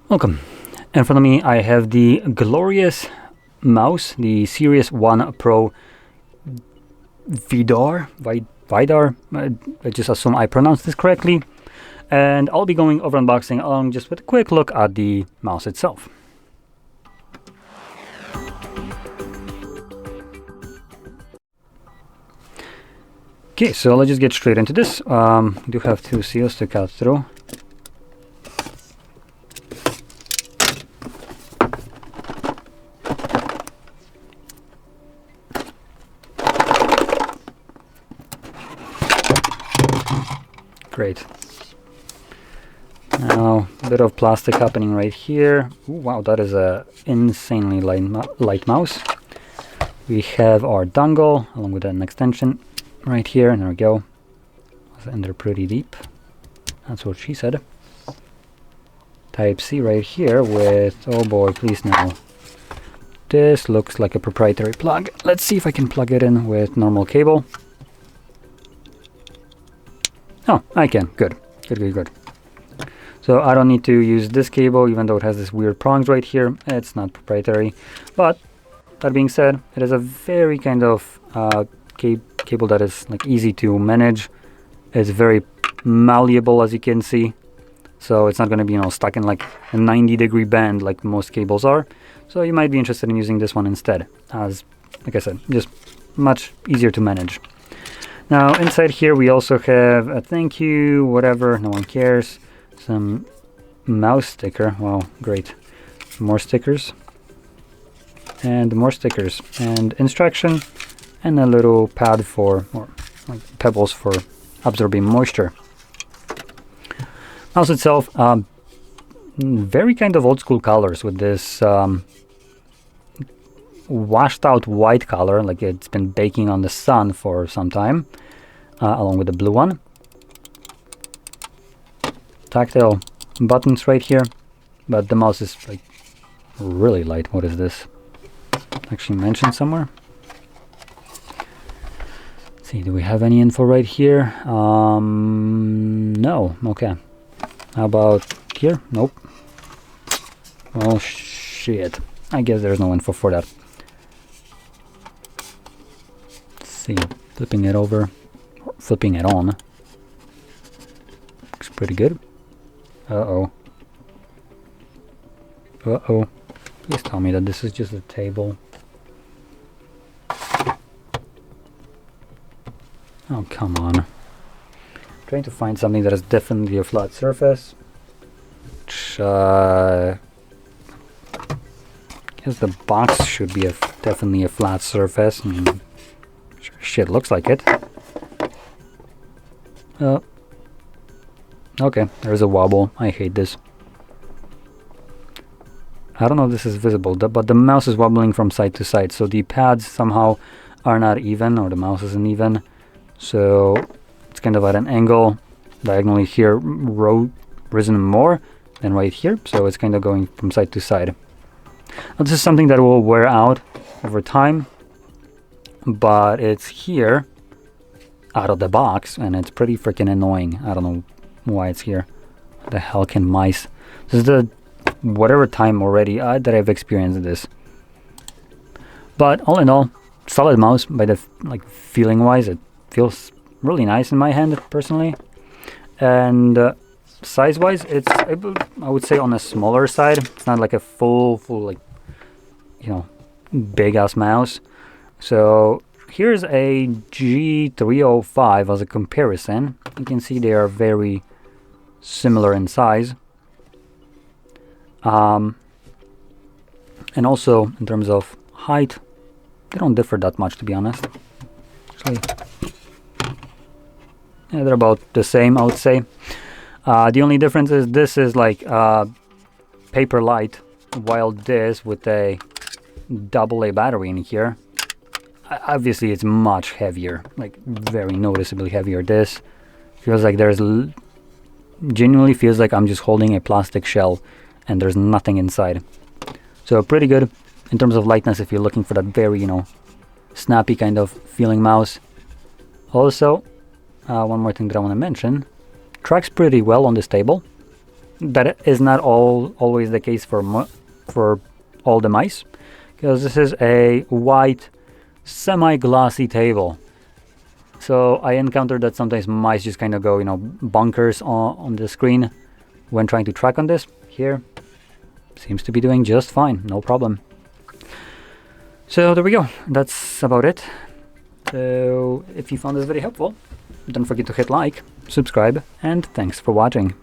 Welcome. In front of me I have the glorious mouse, the Series 1 Pro Vidar. I just assume I pronounced this correctly. And I'll be going over unboxing along just with a quick look at the mouse itself. Okay, so let's just get straight into this. We do have two seals to cut through. Great. Now, a bit of plastic happening right here. Ooh, wow, that is a insanely light mouse. We have our dongle along with an extension right here, and there we go. And they're pretty deep. That's what she said. Type C right here with, oh boy, please no. This looks like a proprietary plug. Let's see if I can plug it in with normal cable. Oh, I can. Good. Good. So I don't need to use this cable, even though it has this weird prongs right here. It's not proprietary. But that being said, it is a very kind of cable that is like easy to manage. It's very malleable, as you can see. So it's not going to be, stuck in like a 90-degree band like most cables are. So you might be interested in using this one instead, as, like I said, just much easier to manage. Now inside here we also have a thank you, whatever, no one cares. Some mouse sticker, wow, great. More stickers. And more stickers. And instruction. And a little pad for, or like pebbles for absorbing moisture. Mouse itself, very kind of old school colors with this washed out white color, like it's been baking on the sun for some time, along with the blue one. Tactile buttons right here, but the mouse is like really light. What is this? Actually mentioned somewhere. Let's see, do we have any info right here? No. Okay. How about here? Nope. Well, shit. I guess there's no info for that. Let's see, flipping it over, or flipping it on. Looks pretty good. Uh-oh. Uh-oh. Please tell me that this is just a table. Oh, come on. I'm trying to find something that is definitely a flat surface. Which, guess the box should be definitely a flat surface. Shit, looks like it. Okay, there's a wobble. I hate this. I don't know if this is visible, but the mouse is wobbling from side to side, so the pads somehow are not even, or the mouse isn't even. So it's kind of at an angle, diagonally here, risen more than right here, so it's kind of going from side to side. Now, this is something that will wear out over time, but it's here out of the box, and it's pretty freaking annoying. I don't know why it's here. What the hell can mice? This is the whatever time already that I've experienced this. But all in all, solid mouse. By the feeling wise, it feels really nice in my hand personally. And size wise, it's I would say on the smaller side. It's not like a full like big ass mouse. So here's a G305 as a comparison. You can see they are very similar in size. And also in terms of height, they don't differ that much, to be honest. Actually, yeah, they're about the same, I would say. The only difference is this is like paper light, while this with a AA battery in here. Obviously it's much heavier, like very noticeably heavier. This feels like genuinely feels like I'm just holding a plastic shell and there's nothing inside. So pretty good in terms of lightness if you're looking for that very snappy kind of feeling mouse. Also, one more thing that I want to mention, tracks pretty well on this table. that is not always the case for all the mice, because this is a white semi-glossy table. So I encountered that sometimes mice just kind of go, bonkers on the screen when trying to track on this. Here, seems to be doing just fine, no problem. So there we go, that's about it. So if you found this very helpful, don't forget to hit like, subscribe, and thanks for watching.